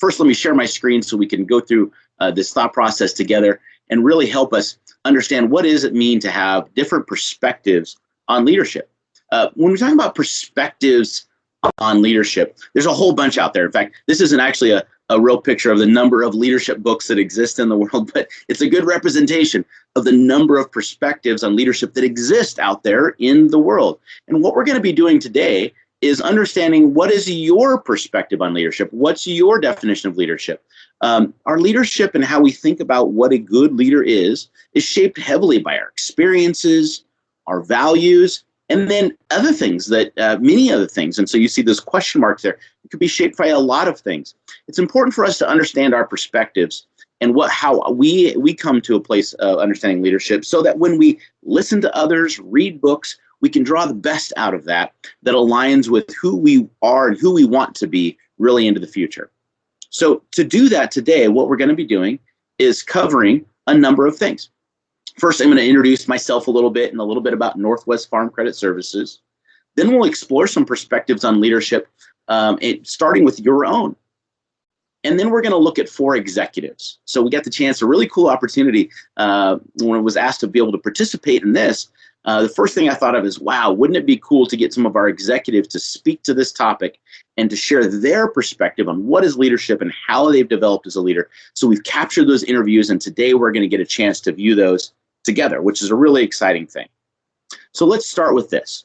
first, let me share my screen so we can go through this thought process together and really help us understand what does it mean to have different perspectives on leadership. When we're talking about perspectives on leadership, there's a whole bunch out there. In fact, this isn't actually a real picture of the number of leadership books that exist in the world, but it's a good representation of the number of perspectives on leadership that exist out there in the world. And what we're going to be doing today is understanding what is your perspective on leadership. What's your definition of leadership? Our leadership and how we think about what a good leader is shaped heavily by our experiences, our values, and then other things that many other things. And so you see those question marks there. It could be shaped by a lot of things. It's important for us to understand our perspectives and how we come to a place of understanding leadership, so that when we listen to others, read books, we can draw the best out of that aligns with who we are and who we want to be really into the future. So to do that today, what we're going to be doing is covering a number of things. First, I'm going to introduce myself a little bit and a little bit about Northwest Farm Credit Services. Then we'll explore some perspectives on leadership, starting with your own. And then we're going to look at 4 executives. So we got the chance, a really cool opportunity when I was asked to be able to participate in this. The first thing I thought of is, wow, wouldn't it be cool to get some of our executives to speak to this topic and to share their perspective on what is leadership and how they've developed as a leader. So we've captured those interviews, and today we're going to get a chance to view those together, which is a really exciting thing. So let's start with this.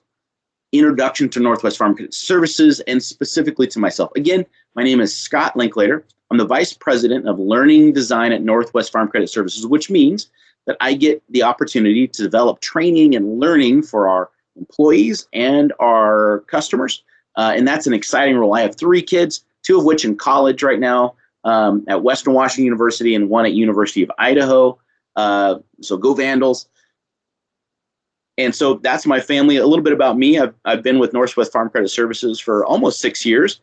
Introduction to Northwest Farm Credit Services, and specifically to myself. Again, my name is Scott Linklater. I'm the Vice President of Learning Design at Northwest Farm Credit Services, which means that I get the opportunity to develop training and learning for our employees and our customers. And that's an exciting role. I have 3 kids, 2 of which in college right now at Western Washington University and 1 at University of Idaho. So go Vandals. And so that's my family. A little bit about me. I've been with Northwest Farm Credit Services for almost 6 years.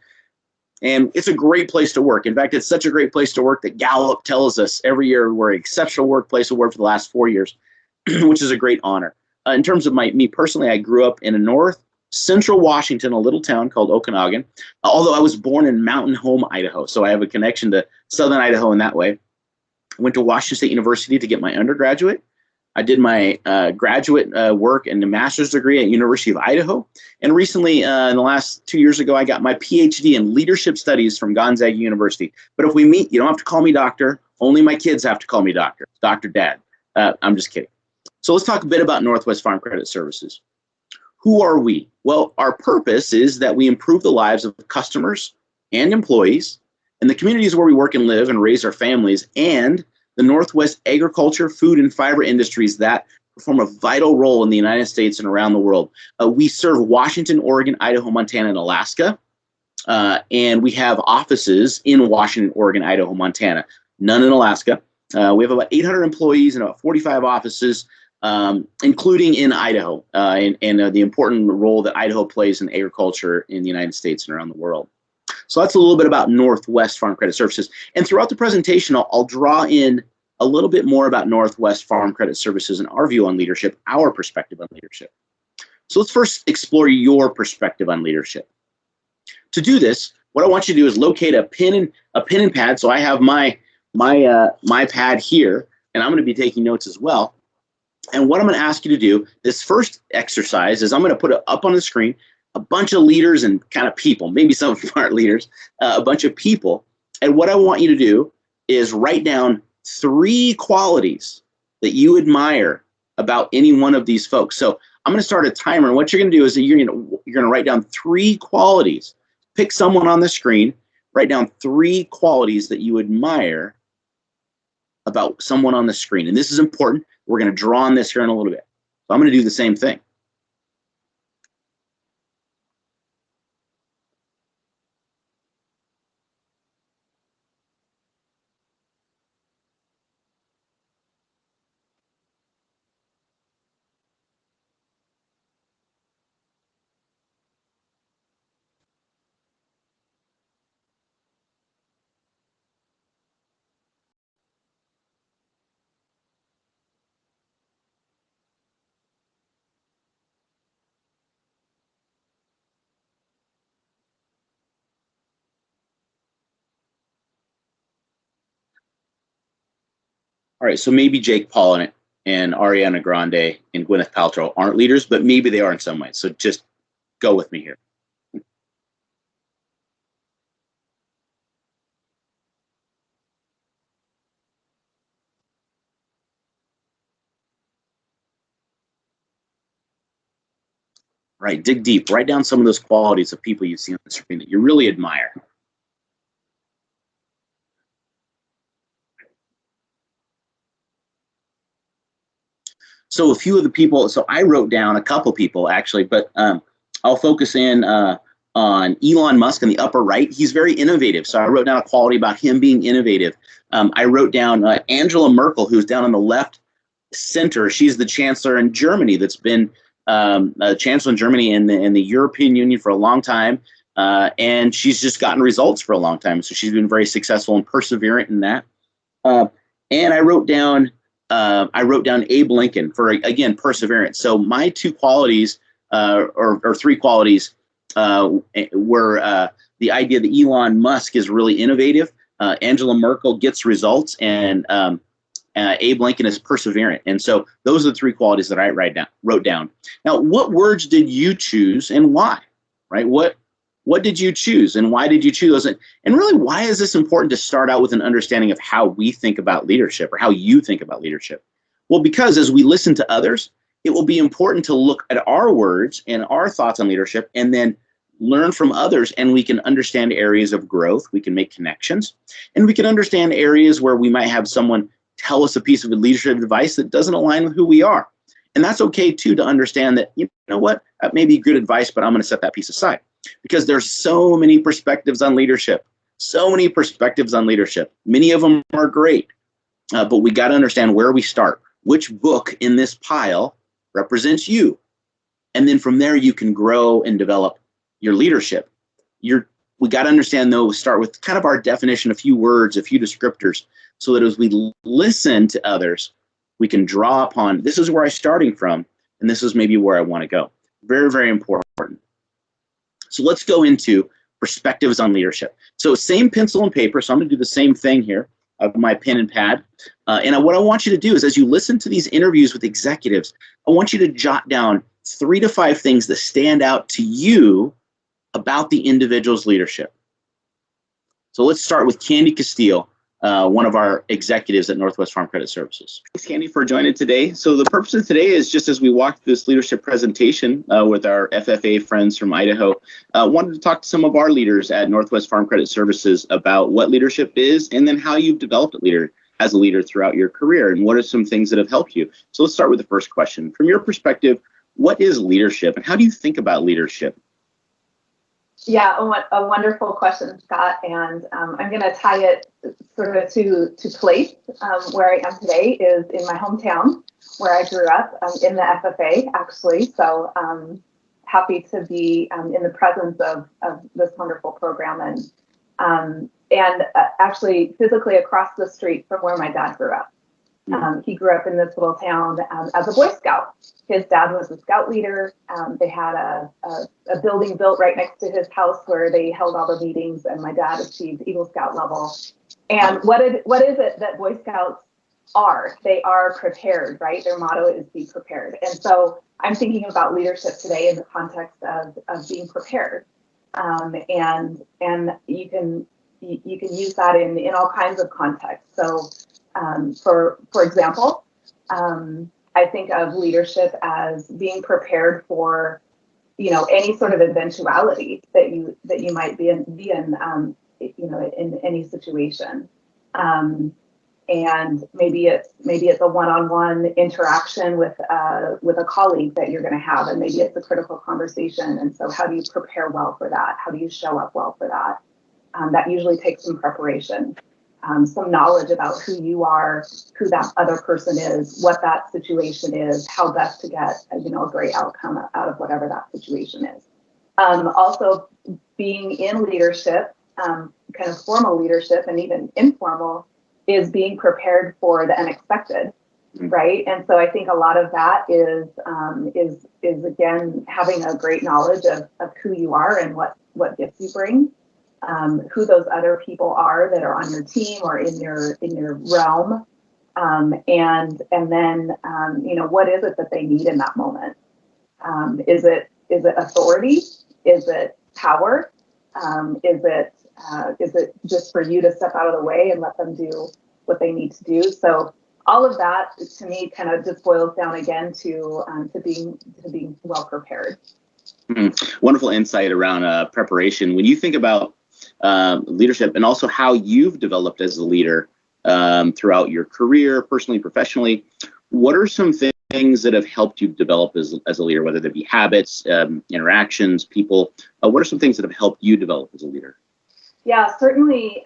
And it's a great place to work. In fact, it's such a great place to work that Gallup tells us every year we're an exceptional workplace award for the last 4 years, which is a great honor. In terms of me personally, I grew up in North Central Washington, a little town called Okanagan, although I was born in Mountain Home, Idaho. So I have a connection to Southern Idaho in that way. I went to Washington State University to get my undergraduate. I did my graduate work and a master's degree at University of Idaho. And recently, in the last 2 years ago, I got my PhD in leadership studies from Gonzaga University. But if we meet, you don't have to call me doctor. Only my kids have to call me doctor, Dr. Dad. I'm just kidding. So let's talk a bit about Northwest Farm Credit Services. Who are we? Well, our purpose is that we improve the lives of customers and employees in the communities where we work and live and raise our families, and the Northwest agriculture, food, and fiber industries that perform a vital role in the United States and around the world. We serve Washington, Oregon, Idaho, Montana, and Alaska. And we have offices in Washington, Oregon, Idaho, Montana, none in Alaska. We have about 800 employees and about 45 offices, including in Idaho, and the important role that Idaho plays in agriculture in the United States and around the world. So that's a little bit about Northwest Farm Credit Services. And throughout the presentation, I'll draw in a little bit more about Northwest Farm Credit Services and our view on leadership, our perspective on leadership. So let's first explore your perspective on leadership. To do this, what I want you to do is locate a pen and pad. So I have my pad here, and I'm going to be taking notes as well. And what I'm going to ask you to do, this first exercise, is I'm going to put it up on the screen, a bunch of leaders and kind of people, maybe some of them aren't leaders, a bunch of people. And what I want you to do is write down 3 qualities that you admire about any one of these folks. So I'm going to start a timer, and what you're going to do is you're going to write down 3 qualities. Pick someone on the screen, write down 3 qualities that you admire about someone on the screen. And this is important. We're going to draw on this here in a little bit. So I'm going to do the same thing. All right, so maybe Jake Paul and Ariana Grande and Gwyneth Paltrow aren't leaders, but maybe they are in some ways. So just go with me here. Right, dig deep. Write down some of those qualities of people you see on the screen that you really admire. So a few of the people, so I wrote down a couple people actually, but I'll focus in on Elon Musk in the upper right. He's very innovative. So I wrote down a quality about him being innovative. I wrote down Angela Merkel, who's down on the left center. She's the chancellor in Germany that's been a chancellor in Germany and the European Union for a long time. And she's just gotten results for a long time. So she's been very successful and perseverant in that. And I wrote down Abe Lincoln for, again, perseverance. So my two qualities or three qualities were the idea that Elon Musk is really innovative, Angela Merkel gets results, and Abe Lincoln is perseverant. And so those are the three qualities that I wrote down. Now, what words did you choose and why? Right? What did you choose and why did you choose? And really, why is this important to start out with an understanding of how we think about leadership or how you think about leadership? Well, because as we listen to others, it will be important to look at our words and our thoughts on leadership and then learn from others, and we can understand areas of growth. We can make connections, and we can understand areas where we might have someone tell us a piece of leadership advice that doesn't align with who we are. And that's okay too, to understand that, you know what, that may be good advice, but I'm going to set that piece aside. Because there's so many perspectives on leadership, Many of them are great, but we got to understand where we start. Which book in this pile represents you? And then from there, you can grow and develop your leadership. We got to understand, though, start with kind of our definition, a few words, a few descriptors, so that as we listen to others, we can draw upon, this is where I'm starting from, and this is maybe where I want to go. Very, very important. So let's go into perspectives on leadership. So same pencil and paper. So I'm going to do the same thing here of my pen and pad. And what I want you to do is, as you listen to these interviews with executives, I want you to jot down 3 to 5 things that stand out to you about the individual's leadership. So let's start with Candy Castile, one of our executives at Northwest Farm Credit Services. Thanks, Candy, for joining today. So the purpose of today is, just as we walked through this leadership presentation with our FFA friends from Idaho, wanted to talk to some of our leaders at Northwest Farm Credit Services about what leadership is, and then how you've developed as a leader throughout your career, and what are some things that have helped you. So let's start with the first question. From your perspective, what is leadership, and how do you think about leadership? Yeah, a wonderful question, Scott. And I'm going to tie it sort of to place. Where I am today is in my hometown, where I grew up, in the FFA, actually. So happy to be in the presence of this wonderful program, and actually physically across the street from where my dad grew up. He grew up in this little town as a Boy Scout. His dad was a scout leader. They had a building built right next to his house where they held all the meetings, and my dad achieved Eagle Scout level. And what is it that Boy Scouts are? They are prepared, right? Their motto is be prepared. And so I'm thinking about leadership today in the context of being prepared. And you can use that in all kinds of contexts. So for example, I think of leadership as being prepared for, any sort of eventuality that you might be in, in any situation. And maybe it's a one-on-one interaction with a colleague that you're going to have, and maybe it's a critical conversation. And so, how do you prepare well for that? How do you show up well for that? That usually takes some preparation. Some knowledge about who you are, who that other person is, what that situation is, how best to get a great outcome out of whatever that situation is. Also, being in leadership, kind of formal leadership and even informal, is being prepared for the unexpected, right? And so I think a lot of that is again having a great knowledge of who you are and what gifts you bring. Who those other people are that are on your team or in your realm, and then what is it that they need in that moment? Is it authority? Is it power? Is it just for you to step out of the way and let them do what they need to do? So all of that to me kind of just boils down again to being well prepared. Wonderful insight around preparation. When you think about leadership and also how you've developed as a leader throughout your career, personally, professionally, what are some things that have helped you develop as a leader, whether they be habits, interactions, people? What are some things that have helped you develop as a leader? Yeah, certainly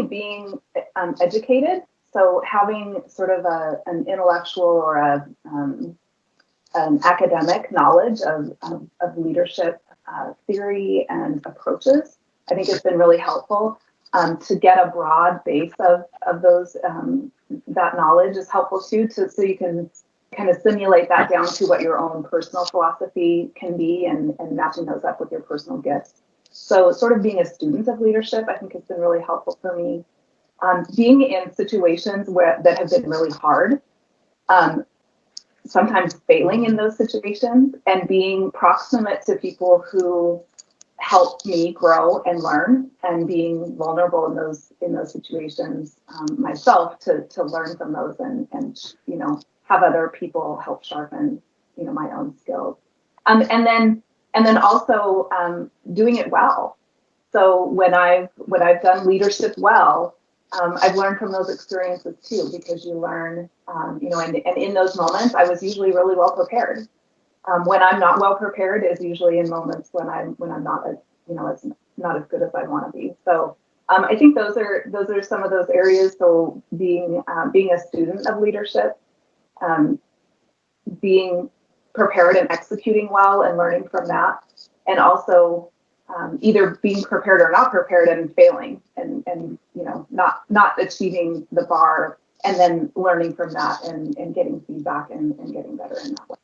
being educated. So having sort of an intellectual or an academic knowledge of leadership theory and approaches, I think has been really helpful. To get a broad base of those that knowledge is helpful too, so you can kind of simulate that down to what your own personal philosophy can be and matching those up with your personal gifts. So sort of being a student of leadership, I think has been really helpful for me. Being in situations that have been really hard, sometimes failing in those situations and being proximate to people who helped me grow and learn, and being vulnerable in those situations myself to learn from those and have other people help sharpen my own skills, and then also doing it well. So when I've done leadership well, I've learned from those experiences too, because you learn, and in those moments I was usually really well prepared. When I'm not well prepared is usually in moments when I'm not as not as good as I want to be. So I think those are some of those areas. So being a student of leadership, being prepared and executing well and learning from that, and also either being prepared or not prepared and failing and not achieving the bar, and then learning from that and getting feedback and getting better in that way.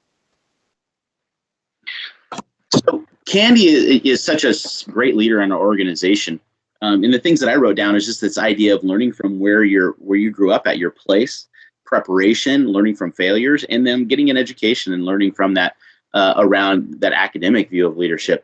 So Candy is such a great leader in our organization. And the things that I wrote down is just this idea of learning from where you grew up at your place, preparation, learning from failures, and then getting an education and learning from that around that academic view of leadership.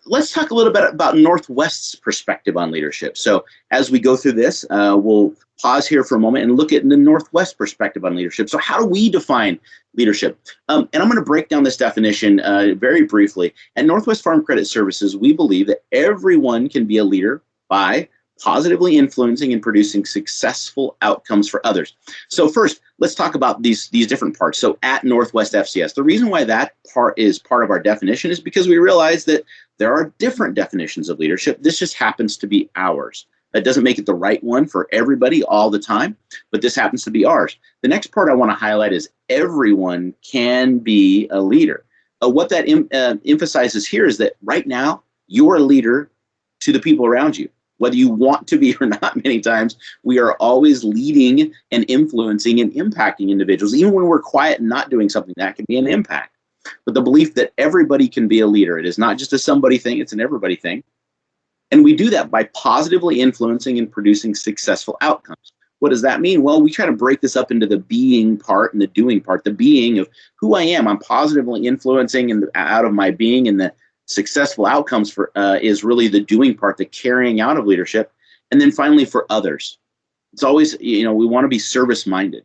Let's talk a little bit about Northwest's perspective on leadership. So as we go through this, we'll pause here for a moment and look at the Northwest perspective on leadership. So how do we define leadership? And I'm going to break down this definition very briefly. At Northwest Farm Credit Services, we believe that everyone can be a leader by positively influencing and producing successful outcomes for others. So first, let's talk about these different parts. So at Northwest FCS, the reason why that part is part of our definition is because we realize that there are different definitions of leadership. This just happens to be ours. That doesn't make it the right one for everybody all the time, but this happens to be ours. The next part I want to highlight is everyone can be a leader. What that emphasizes here is that right now, you're a leader to the people around you. Whether you want to be or not, many times we are always leading and influencing and impacting individuals. Even when we're quiet and not doing something, that can be an impact. But the belief that everybody can be a leader, it is not just a somebody thing, it's an everybody thing. And we do that by positively influencing and producing successful outcomes. What does that mean? Well, we try to break this up into the being part and the doing part. The being of who I am, I'm positively influencing and out of my being, and the successful outcomes for is really the doing part, the carrying out of leadership. And then finally, for others, it's always, we want to be service minded.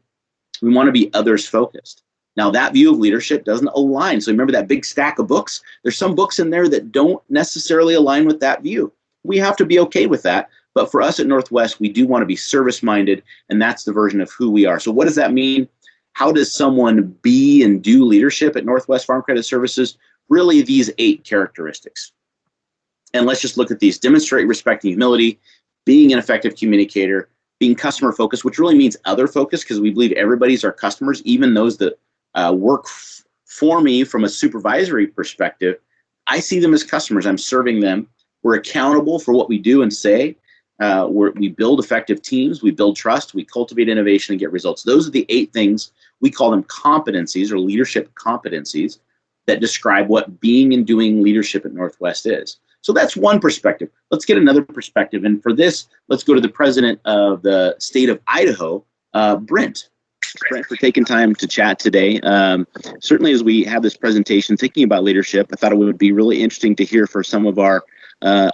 We want to be others focused. Now that view of leadership doesn't align. So remember that big stack of books? There's some books in there that don't necessarily align with that view. We have to be okay with that. But for us at Northwest, we do want to be service minded, and that's the version of who we are. So what does that mean? How does someone be and do leadership at Northwest Farm Credit Services? Really these 8 characteristics. And let's just look at these. Demonstrate respect and humility, being an effective communicator, being customer focused, which really means other focused, because we believe everybody's our customers, even those that work for me from a supervisory perspective. I see them as customers. I'm serving them. We're accountable for what we do and say. We build effective teams. We build trust. We cultivate innovation and get results. Those are the 8 things. We call them competencies or leadership competencies that describe what being and doing leadership at Northwest is. So that's one perspective. Let's get another perspective. And for this, let's go to the president of the state of Idaho, Brent, for taking time to chat today. Certainly, as we have this presentation thinking about leadership, I thought it would be really interesting to hear for some of our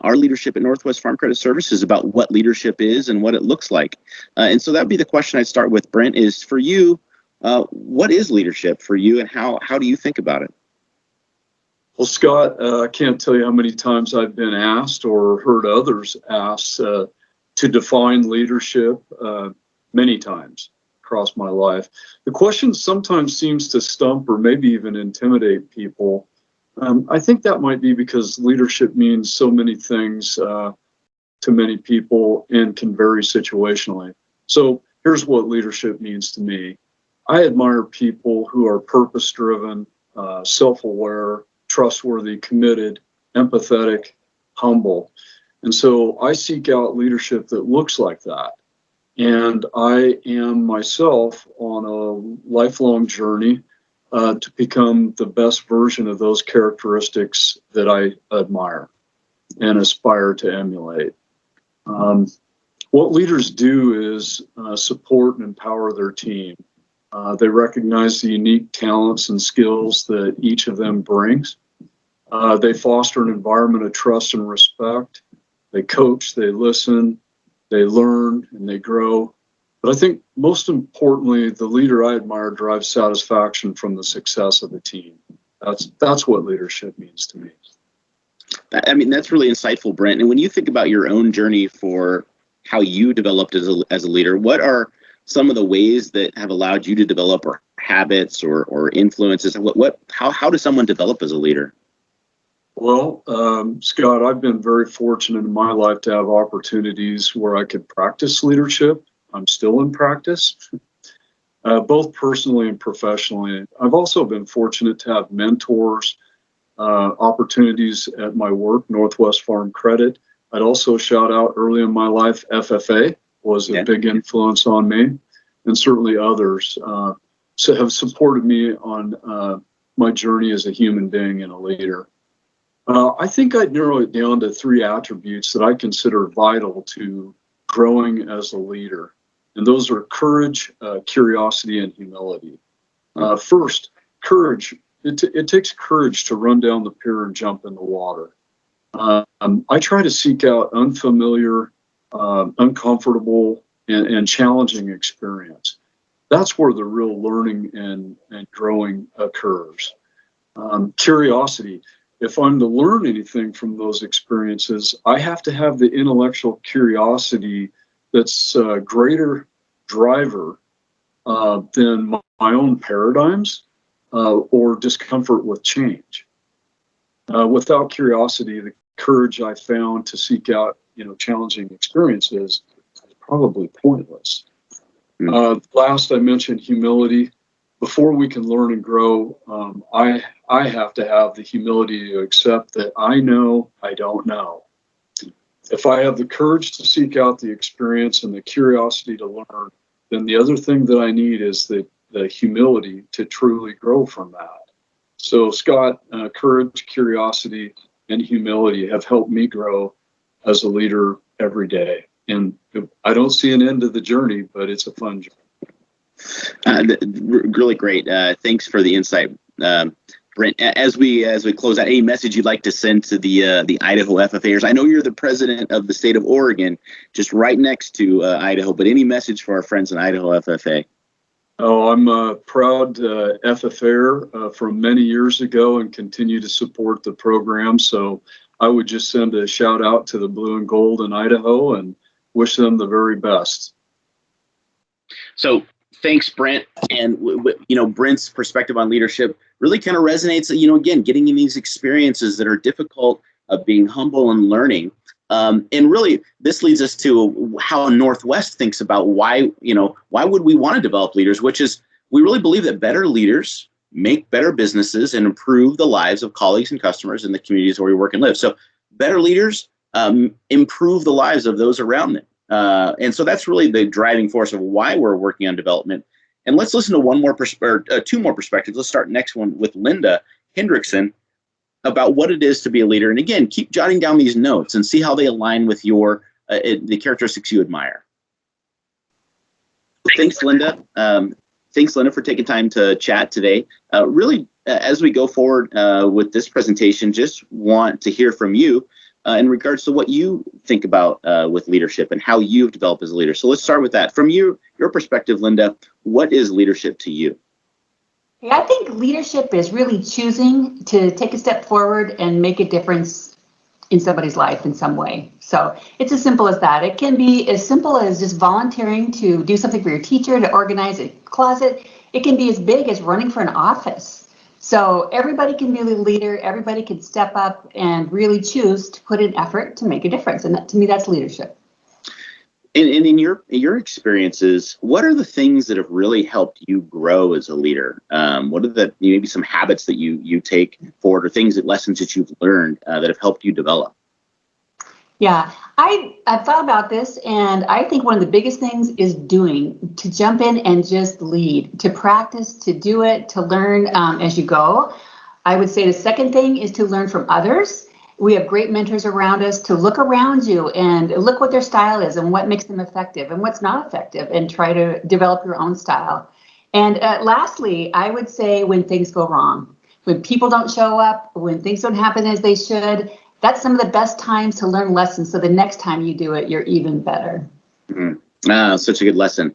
leadership at Northwest Farm Credit Services about what leadership is and what it looks like. And so that would be the question I'd start with, Brent, is for you, what is leadership for you, and how do you think about it? Well, Scott, I can't tell you how many times I've been asked or heard others asked to define leadership, many times across my life. The question sometimes seems to stump or maybe even intimidate people. I think that might be because leadership means so many things to many people and can vary situationally. So here's what leadership means to me. I admire people who are purpose-driven, self-aware, trustworthy, committed, empathetic, humble. And so I seek out leadership that looks like that. And I am myself on a lifelong journey to become the best version of those characteristics that I admire and aspire to emulate. What leaders do is support and empower their team. They recognize the unique talents and skills that each of them brings. They foster an environment of trust and respect. They coach, they listen, they learn, and they grow. But I think most importantly, the leader I admire drives satisfaction from the success of the team. That's what leadership means to me. I mean, that's really insightful, Brent. And when you think about your own journey for how you developed as a leader, what are some of the ways that have allowed you to develop, or habits or influences? How does someone develop as a leader? Well, Scott, I've been very fortunate in my life to have opportunities where I could practice leadership. I'm still in practice, both personally and professionally. I've also been fortunate to have mentors, opportunities at my work, Northwest Farm Credit. I'd also shout out early in my life, FFA was a big influence on me, and certainly others have supported me on my journey as a human being and a leader. I think I'd narrow it down to 3 attributes that I consider vital to growing as a leader. And those are courage, curiosity, and humility. First, courage. It takes courage to run down the pier and jump in the water. I try to seek out unfamiliar, uncomfortable, and challenging experience. That's where the real learning and growing occurs. Curiosity. If I'm to learn anything from those experiences, I have to have the intellectual curiosity that's a greater driver than my own paradigms or discomfort with change. Without curiosity, the courage I found to seek out, challenging experiences is probably pointless. Last, I mentioned humility. Before we can learn and grow, I have to have the humility to accept that I know I don't know. If I have the courage to seek out the experience and the curiosity to learn, then the other thing that I need is the humility to truly grow from that. So, Scott, courage, curiosity, and humility have helped me grow as a leader every day. And I don't see an end to the journey, but it's a fun journey. Really great. Thanks for the insight, Brent. As we close out, any message you'd like to send to the Idaho FFAers? I know you're the president of the state of Oregon, just right next to Idaho, but any message for our friends in Idaho FFA? Oh, I'm a proud FFAer from many years ago and continue to support the program. So I would just send a shout out to the Blue and Gold in Idaho and wish them the very best. So thanks, Brent. And Brent's perspective on leadership really kind of resonates. Again, getting in these experiences that are difficult, of being humble and learning. And really, this leads us to how Northwest thinks about why would we want to develop leaders, which is we really believe that better leaders make better businesses and improve the lives of colleagues and customers in the communities where we work and live. So better leaders improve the lives of those around them. And so that's really the driving force of why we're working on development. And let's listen to two more perspectives. Let's start next one with Linda Hendrickson about what it is to be a leader. And again, keep jotting down these notes and see how they align with the characteristics you admire. Thanks, Linda. Thanks, Linda, for taking time to chat today. Really, as we go forward with this presentation, just want to hear from you in regards to what you think about with leadership and how you've developed as a leader. So let's start with that. From your perspective, Linda, what is leadership to you? I think leadership is really choosing to take a step forward and make a difference in somebody's life in some way. So it's as simple as that. It can be as simple as just volunteering to do something for your teacher, to organize a closet. It can be as big as running for an office. So everybody can be a leader. Everybody can step up and really choose to put in effort to make a difference. And that, to me, that's leadership. And in your experiences, what are the things that have really helped you grow as a leader? What are maybe some habits that you take forward, or lessons that you've learned that have helped you develop? Yeah, I've thought about this, and I think one of the biggest things is to jump in and just lead, to practice, to do it, to learn as you go. I would say the second thing is to learn from others. We have great mentors around us, to look around you and look what their style is and what makes them effective and what's not effective, and try to develop your own style. And lastly, I would say when things go wrong, when people don't show up, when things don't happen as they should, that's some of the best times to learn lessons. So the next time you do it, you're even better. Mm-hmm. Such a good lesson.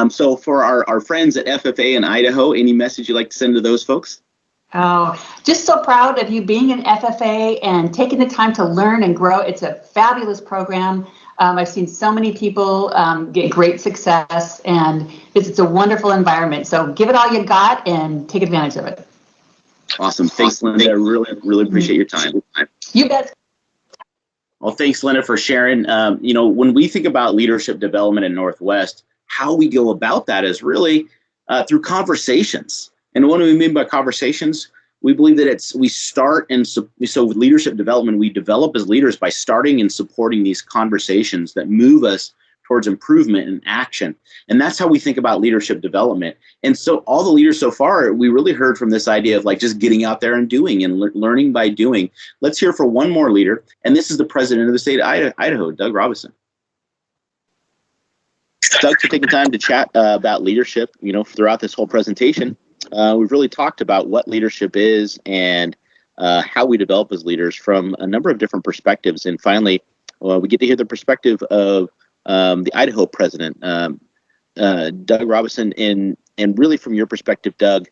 So for our friends at FFA in Idaho, any message you'd like to send to those folks? Oh, just so proud of you being an FFA and taking the time to learn and grow. It's a fabulous program. I've seen so many people get great success, and it's a wonderful environment. So give it all you got and take advantage of it. Awesome. Thanks, Linda. I really appreciate your time. You bet. Well, thanks, Linda, for sharing. When we think about leadership development in Northwest, how we go about that is really through conversations. And what do we mean by conversations? We believe that we start, and so with leadership development, we develop as leaders by starting and supporting these conversations that move us towards improvement and action. And that's how we think about leadership development. And so all the leaders so far, we really heard from this idea of like just getting out there and doing and learning by doing. Let's hear from one more leader. And this is the president of the state of Idaho, Doug Robinson. Doug, for taking time to chat about leadership, throughout this whole presentation. We've really talked about what leadership is and how we develop as leaders from a number of different perspectives. And finally, we get to hear the perspective of the Idaho president, Doug Robinson. And really from your perspective, Doug,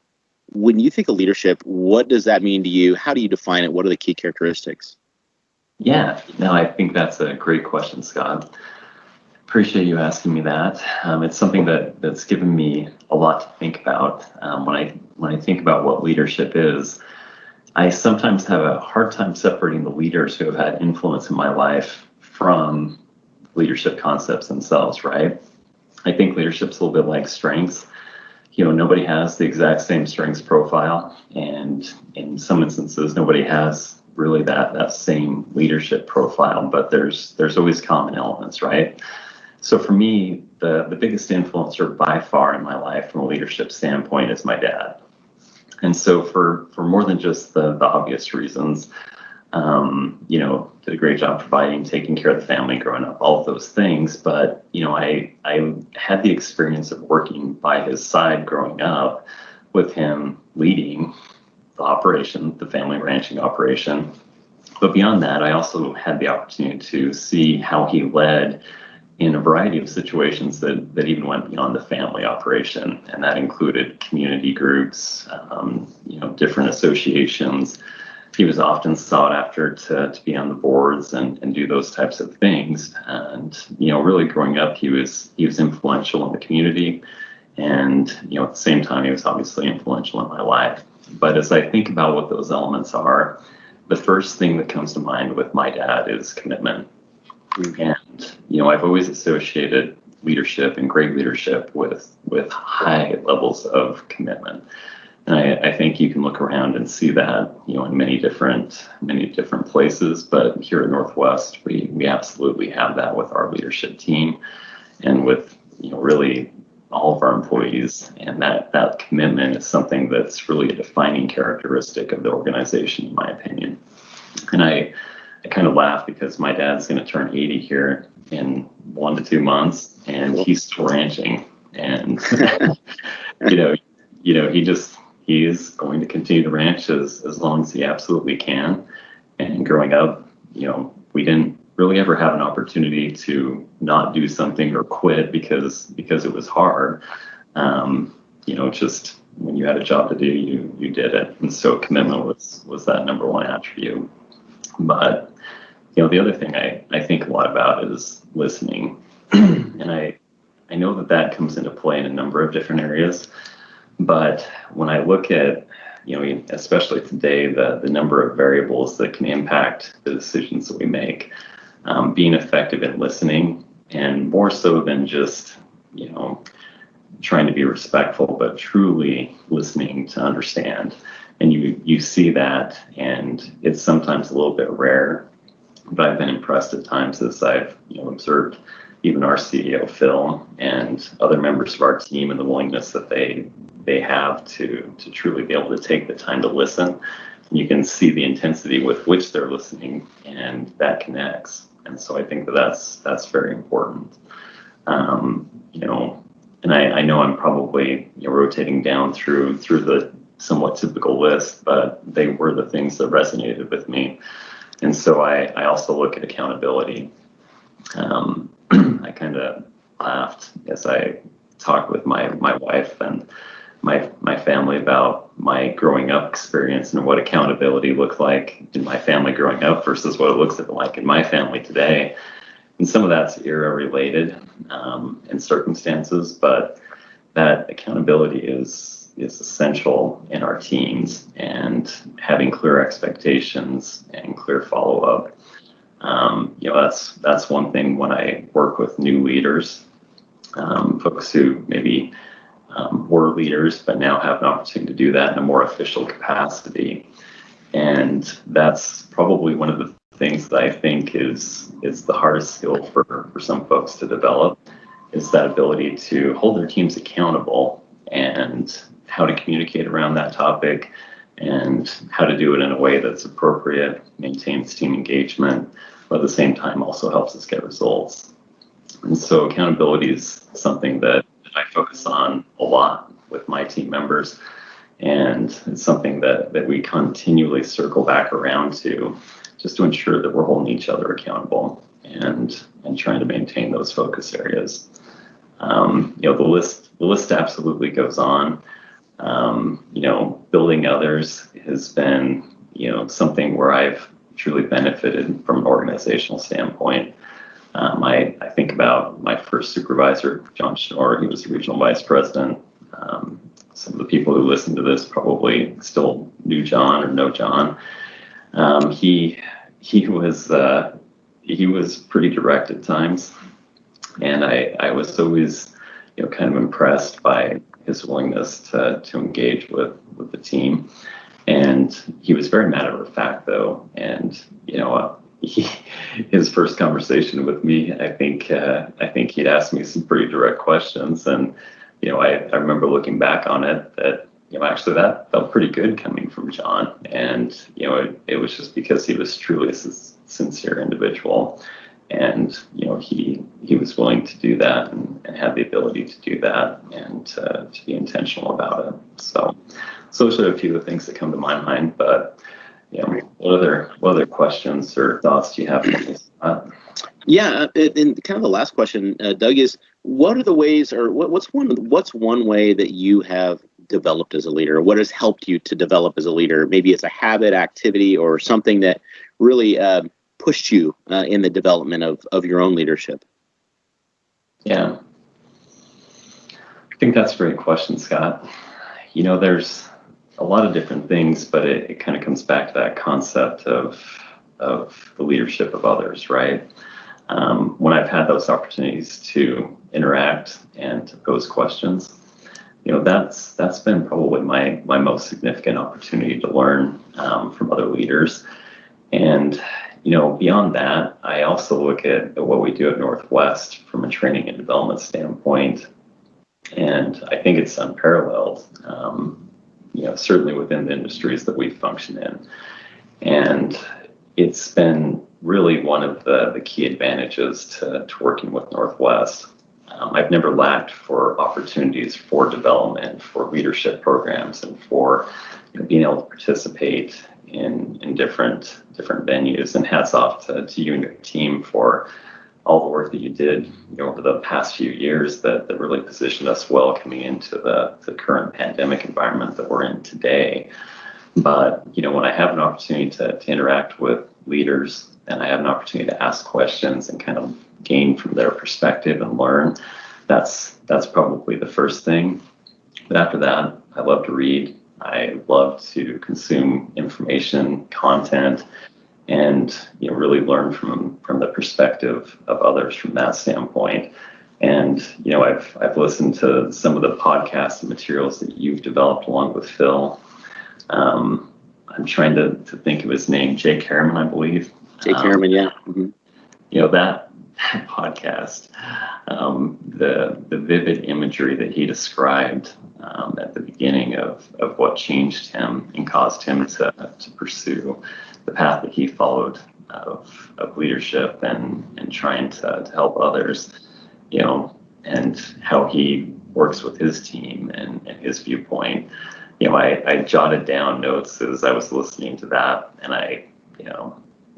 when you think of leadership, what does that mean to you? How do you define it? What are the key characteristics? Yeah, no, I think that's a great question, Scott. Appreciate you asking me that. It's something that's given me a lot to think about. When I think about what leadership is, I sometimes have a hard time separating the leaders who have had influence in my life from leadership concepts themselves, right? I think leadership's a little bit like strengths. Nobody has the exact same strengths profile, and in some instances, nobody has really that same leadership profile, but there's always common elements, right? So for me, the biggest influencer by far in my life from a leadership standpoint is my dad. And so for more than just the obvious reasons, did a great job providing, taking care of the family growing up, all of those things. But, I had the experience of working by his side growing up with him leading the operation, the family ranching operation. But beyond that, I also had the opportunity to see how he led in a variety of situations that even went beyond the family operation. And that included community groups, different associations. He was often sought after to be on the boards and do those types of things. And, really growing up, he was influential in the community. And, at the same time, he was obviously influential in my life. But as I think about what those elements are, the first thing that comes to mind with my dad is commitment. And, I've always associated leadership and great leadership with high levels of commitment. And I think you can look around and see that, in many different places. But here at Northwest, we absolutely have that with our leadership team and with, really all of our employees. And that commitment is something that's really a defining characteristic of the organization, in my opinion. And I kind of laugh because my dad's going to turn 80 here in 1 to 2 months, and he's still ranching. And you know, he is going to continue to ranch as long as he absolutely can. And growing up, we didn't really ever have an opportunity to not do something or quit because it was hard. Just when you had a job to do, you did it. And so commitment was that number one attribute. But the other thing I think a lot about is listening. And I know that comes into play in a number of different areas. But when I look at, especially today, the number of variables that can impact the decisions that we make, being effective at listening, and more so than just, trying to be respectful, but truly listening to understand. And you see that, and it's sometimes a little bit rare, but I've been impressed at times as I've observed even our CEO Phil and other members of our team and the willingness that they have to truly be able to take the time to listen. You can see the intensity with which they're listening, and that connects. And so I think that's very important. And I know I'm probably rotating down through the somewhat typical list, but they were the things that resonated with me. And so I also look at accountability. I kind of laughed as I talked with my wife and my family about my growing up experience and what accountability looked like in my family growing up versus what it looks like in my family today. And some of that's era related in circumstances, but that accountability is essential in our teams, and having clear expectations and clear follow-up. That's one thing when I work with new leaders, folks who maybe were leaders but now have an opportunity to do that in a more official capacity. And that's probably one of the things that I think is the hardest skill for some folks to develop, is that ability to hold their teams accountable and how to communicate around that topic and how to do it in a way that's appropriate, maintains team engagement, but at the same time also helps us get results. And so accountability is something that I focus on a lot with my team members. And it's something that we continually circle back around to, just to ensure that we're holding each other accountable and trying to maintain those focus areas. The list absolutely goes on. Building others has been, something where I've truly benefited from an organizational standpoint. I think about my first supervisor, John Schnorr. He was the regional vice president. Some of the people who listen to this probably still knew John or know John. He was pretty direct at times, and I was always kind of impressed by his willingness to engage with the team. And he was very matter of fact, though. And his first conversation with me, I think he'd asked me some pretty direct questions, and I remember looking back on it that actually that felt pretty good coming from John. And it was just because he was truly a sincere individual, and he was willing to do that and had the ability to do that and to be intentional about it. So those are a few of the things that come to my mind. But what other questions or thoughts do you have for me? Yeah, and kind of the last question, Doug, is what are the ways, or what's one way that you have developed as a leader? What has helped you to develop as a leader? Maybe it's a habit, activity, or something that really pushed you in the development of your own leadership. Yeah, I think that's a great question, Scott. There's a lot of different things, but it kind of comes back to that concept of the leadership of others, right? When I've had those opportunities to interact and to pose questions, that's been probably my most significant opportunity to learn from other leaders. And beyond that, I also look at what we do at Northwest from a training and development standpoint, and I think it's unparalleled. Certainly within the industries that we function in. And it's been really one of the key advantages to working with Northwest. I've never lacked for opportunities for development, for leadership programs, and for being able to participate in different venues. And hats off to you and your team for all the work that you did over the past few years that really positioned us well coming into the current pandemic environment that we're in today. But when I have an opportunity to interact with leaders, and I have an opportunity to ask questions and kind of gain from their perspective and learn, that's probably the first thing. But after that, I love to read. I love to consume information, content, and really learn from the perspective of others from that standpoint. And I've listened to some of the podcasts and materials that you've developed along with Phil. I'm trying to think of his name, Jay Carman, I believe. Jay Carman, yeah. Mm-hmm. That podcast, the vivid imagery that he described at the beginning of what changed him and caused him to pursue the path that he followed of leadership and trying to help others, and how he works with his team and his viewpoint. I jotted down notes as I was listening to that, and I,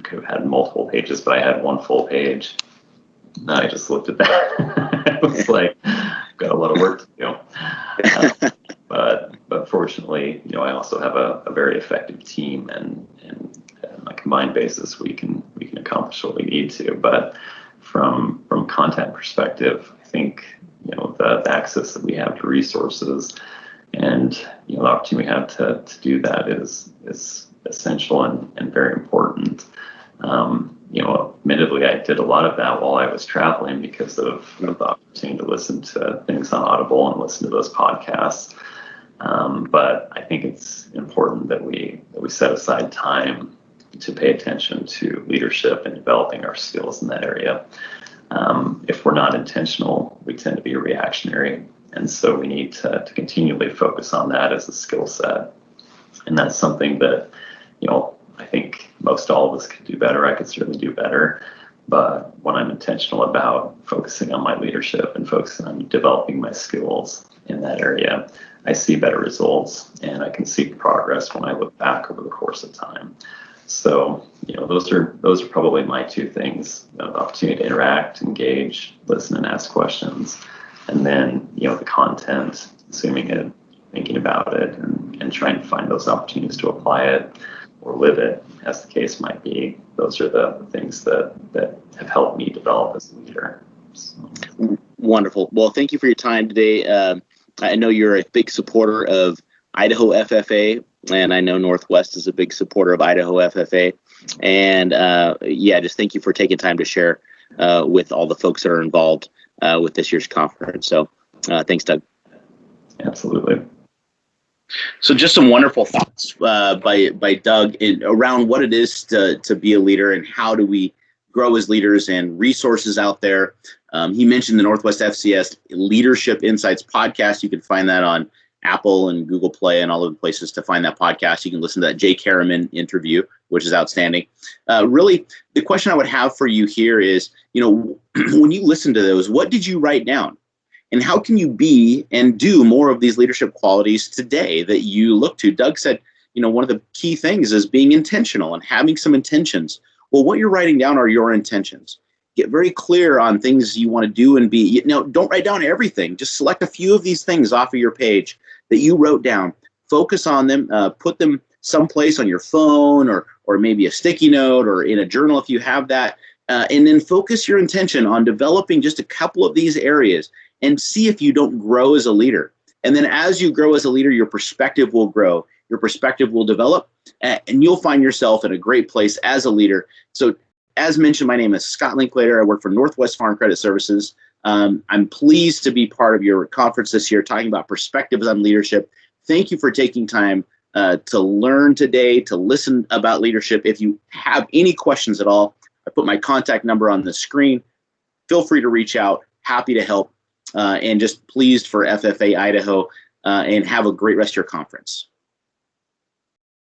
could have had multiple pages, but I had one full page. And I just looked at that. I was like, got a lot of work to do. But fortunately, I also have a very effective team, and on a combined basis, we can accomplish what we need to. But from content perspective, I think the access that we have to resources and the opportunity we have to do that is essential and very important. Admittedly, I did a lot of that while I was traveling because of the opportunity to listen to things on Audible and listen to those podcasts. But I think it's important that we set aside time to pay attention to leadership and developing our skills in that area. If we're not intentional, we tend to be reactionary. And so we need to continually focus on that as a skill set. And that's something that, I think most all of us could do better. I could certainly do better. But when I'm intentional about focusing on my leadership and focusing on developing my skills in that area, I see better results and I can see progress when I look back over the course of time. So, those are probably my two things: the opportunity to interact, engage, listen, and ask questions. And then, the content, consuming it, thinking about it, and trying to find those opportunities to apply it or live it, as the case might be. Those are the things that have helped me develop as a leader. So. Wonderful. Well, thank you for your time today. I know you're a big supporter of Idaho FFA, and I know Northwest is a big supporter of Idaho FFA. And just thank you for taking time to share with all the folks that are involved with this year's conference. So thanks, Doug. Absolutely. So just some wonderful thoughts by Doug around what it is to be a leader and how do we grow as leaders and resources out there. He mentioned the Northwest FCS Leadership Insights podcast. You can find that on Apple and Google Play and all of the places to find that podcast. You can listen to that Jay Carman interview, which is outstanding. Really, the question I would have for you here is, when you listen to those, what did you write down? And how can you be and do more of these leadership qualities today that you look to? Doug said, one of the key things is being intentional and having some intentions. Well, what you're writing down are your intentions. Get very clear on things you want to do and be. Don't write down everything. Just select a few of these things off of your page that you wrote down. Focus on them. Put them someplace on your phone or maybe a sticky note or in a journal if you have that. And then focus your intention on developing just a couple of these areas and see if you don't grow as a leader. And then as you grow as a leader, your perspective will grow. Your perspective will develop, and you'll find yourself in a great place as a leader. So as mentioned, my name is Scott Linklater. I work for Northwest Farm Credit Services. I'm pleased to be part of your conference this year, talking about perspectives on leadership. Thank you for taking time to learn today, to listen about leadership. If you have any questions at all, I put my contact number on the screen. Feel free to reach out. Happy to help. And just pleased for FFA Idaho, and have a great rest of your conference.